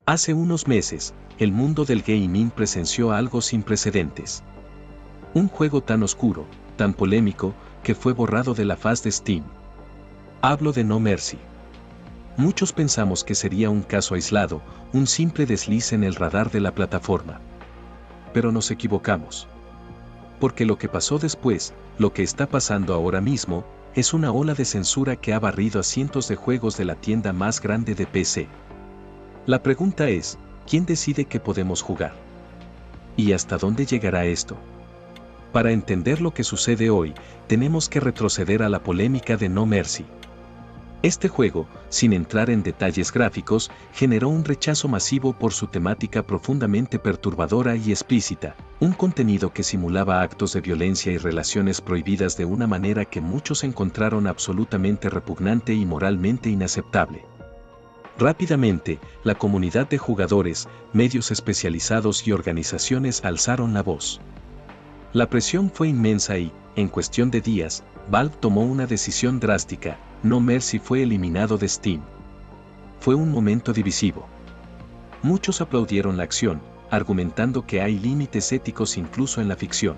Hace unos meses, el mundo del gaming presenció algo sin precedentes. Un juego tan oscuro, tan polémico, que fue borrado de la faz de Steam. Hablo de No Mercy. Muchos pensamos que sería un caso aislado, un simple desliz en el radar de la plataforma. Pero nos equivocamos. Porque lo que pasó después, lo que está pasando ahora mismo, es una ola de censura que ha barrido a cientos de juegos de la tienda más grande de PC. La pregunta es, ¿quién decide qué podemos jugar? ¿Y hasta dónde llegará esto? Para entender lo que sucede hoy, tenemos que retroceder a la polémica de No Mercy. Este juego, sin entrar en detalles gráficos, generó un rechazo masivo por su temática profundamente perturbadora y explícita, un contenido que simulaba actos de violencia y relaciones prohibidas de una manera que muchos encontraron absolutamente repugnante y moralmente inaceptable. Rápidamente, la comunidad de jugadores, medios especializados y organizaciones alzaron la voz. La presión fue inmensa y, en cuestión de días, Valve tomó una decisión drástica: No Mercy fue eliminado de Steam. Fue un momento divisivo. Muchos aplaudieron la acción, argumentando que hay límites éticos incluso en la ficción.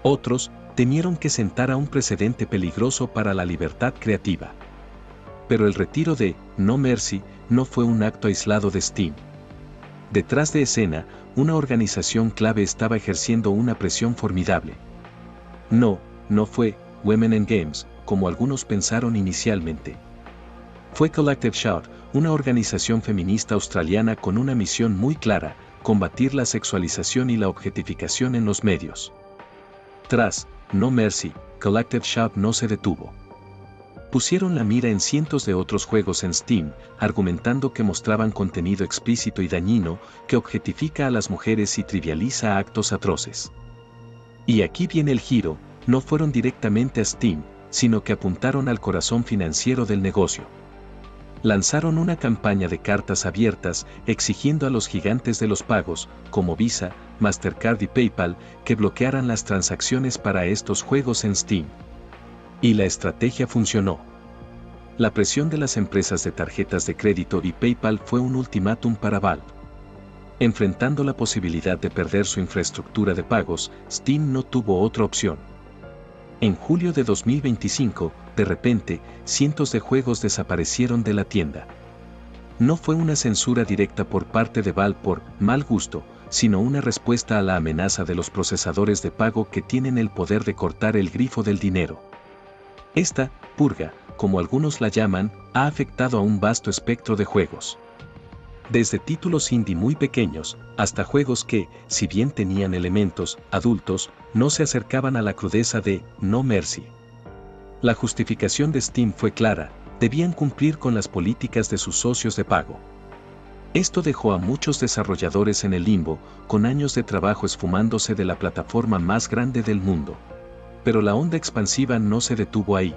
Otros temieron que sentara un precedente peligroso para la libertad creativa. Pero el retiro de No Mercy no fue un acto aislado de Steam. Detrás de escena, una organización clave estaba ejerciendo una presión formidable. No fue Women in Games, como algunos pensaron inicialmente. Fue Collective Shout, una organización feminista australiana con una misión muy clara: combatir la sexualización y la objetificación en los medios. Tras No Mercy, Collective Shout no se detuvo. Pusieron la mira en cientos de otros juegos en Steam, argumentando que mostraban contenido explícito y dañino, que objetifica a las mujeres y trivializa actos atroces. Y aquí viene el giro: no fueron directamente a Steam, sino que apuntaron al corazón financiero del negocio. Lanzaron una campaña de cartas abiertas, exigiendo a los gigantes de los pagos, como Visa, Mastercard y PayPal, que bloquearan las transacciones para estos juegos en Steam. Y la estrategia funcionó. La presión de las empresas de tarjetas de crédito y PayPal fue un ultimátum para Valve. Enfrentando la posibilidad de perder su infraestructura de pagos, Steam no tuvo otra opción. En julio de 2025, de repente, cientos de juegos desaparecieron de la tienda. No fue una censura directa por parte de Valve por mal gusto, sino una respuesta a la amenaza de los procesadores de pago que tienen el poder de cortar el grifo del dinero. Esta purga, como algunos la llaman, ha afectado a un vasto espectro de juegos. Desde títulos indie muy pequeños, hasta juegos que, si bien tenían elementos adultos, no se acercaban a la crudeza de No Mercy. La justificación de Steam fue clara: debían cumplir con las políticas de sus socios de pago. Esto dejó a muchos desarrolladores en el limbo, con años de trabajo esfumándose de la plataforma más grande del mundo. Pero la onda expansiva no se detuvo ahí.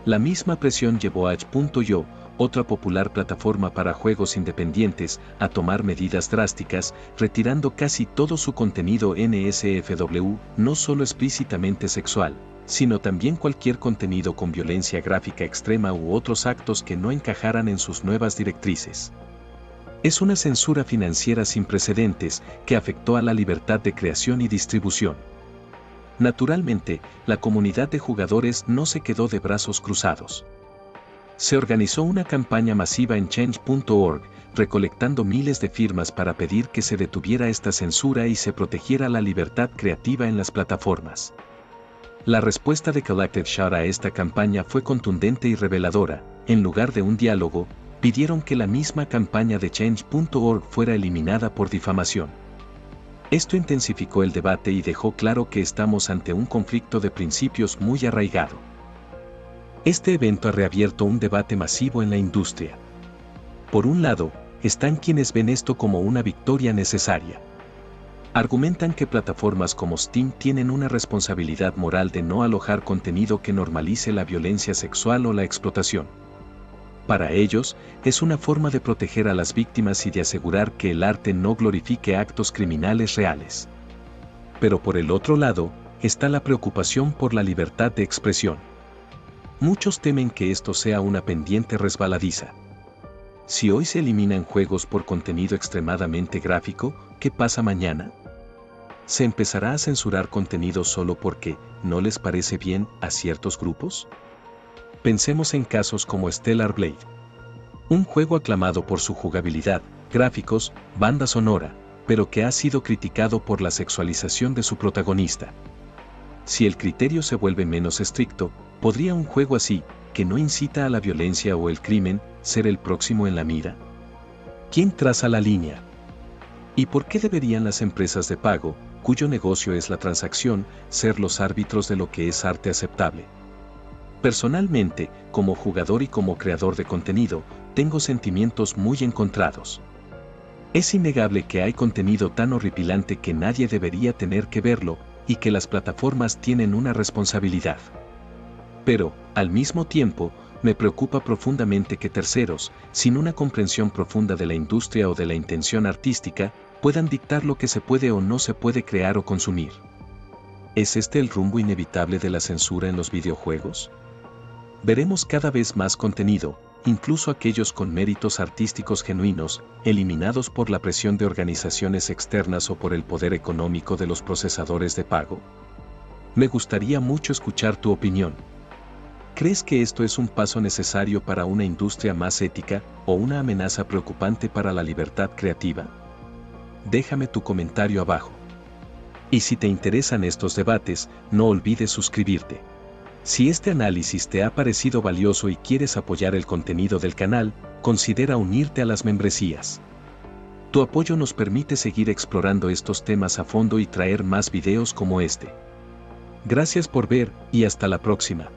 La misma presión llevó a Itch.io, otra popular plataforma para juegos independientes, a tomar medidas drásticas, retirando casi todo su contenido NSFW, no solo explícitamente sexual, sino también cualquier contenido con violencia gráfica extrema u otros actos que no encajaran en sus nuevas directrices. Es una censura financiera sin precedentes que afectó a la libertad de creación y distribución. Naturalmente, la comunidad de jugadores no se quedó de brazos cruzados. Se organizó una campaña masiva en Change.org, recolectando miles de firmas para pedir que se detuviera esta censura y se protegiera la libertad creativa en las plataformas. La respuesta de Collective Shout a esta campaña fue contundente y reveladora. En lugar de un diálogo, pidieron que la misma campaña de Change.org fuera eliminada por difamación. Esto intensificó el debate y dejó claro que estamos ante un conflicto de principios muy arraigado. Este evento ha reabierto un debate masivo en la industria. Por un lado, están quienes ven esto como una victoria necesaria. Argumentan que plataformas como Steam tienen una responsabilidad moral de no alojar contenido que normalice la violencia sexual o la explotación. Para ellos, es una forma de proteger a las víctimas y de asegurar que el arte no glorifique actos criminales reales. Pero por el otro lado, está la preocupación por la libertad de expresión. Muchos temen que esto sea una pendiente resbaladiza. Si hoy se eliminan juegos por contenido extremadamente gráfico, ¿qué pasa mañana? ¿Se empezará a censurar contenido solo porque no les parece bien a ciertos grupos? Pensemos en casos como Stellar Blade. Un juego aclamado por su jugabilidad, gráficos, banda sonora, pero que ha sido criticado por la sexualización de su protagonista. Si el criterio se vuelve menos estricto, ¿podría un juego así, que no incita a la violencia o el crimen, ser el próximo en la mira? ¿Quién traza la línea? ¿Y por qué deberían las empresas de pago, cuyo negocio es la transacción, ser los árbitros de lo que es arte aceptable? Personalmente, como jugador y como creador de contenido, tengo sentimientos muy encontrados. Es innegable que hay contenido tan horripilante que nadie debería tener que verlo, y que las plataformas tienen una responsabilidad. Pero, al mismo tiempo, me preocupa profundamente que terceros, sin una comprensión profunda de la industria o de la intención artística, puedan dictar lo que se puede o no se puede crear o consumir. ¿Es este el rumbo inevitable de la censura en los videojuegos? Veremos cada vez más contenido, incluso aquellos con méritos artísticos genuinos, eliminados por la presión de organizaciones externas o por el poder económico de los procesadores de pago. Me gustaría mucho escuchar tu opinión. ¿Crees que esto es un paso necesario para una industria más ética o una amenaza preocupante para la libertad creativa? Déjame tu comentario abajo. Y si te interesan estos debates, no olvides suscribirte. Si este análisis te ha parecido valioso y quieres apoyar el contenido del canal, considera unirte a las membresías. Tu apoyo nos permite seguir explorando estos temas a fondo y traer más videos como este. Gracias por ver y hasta la próxima.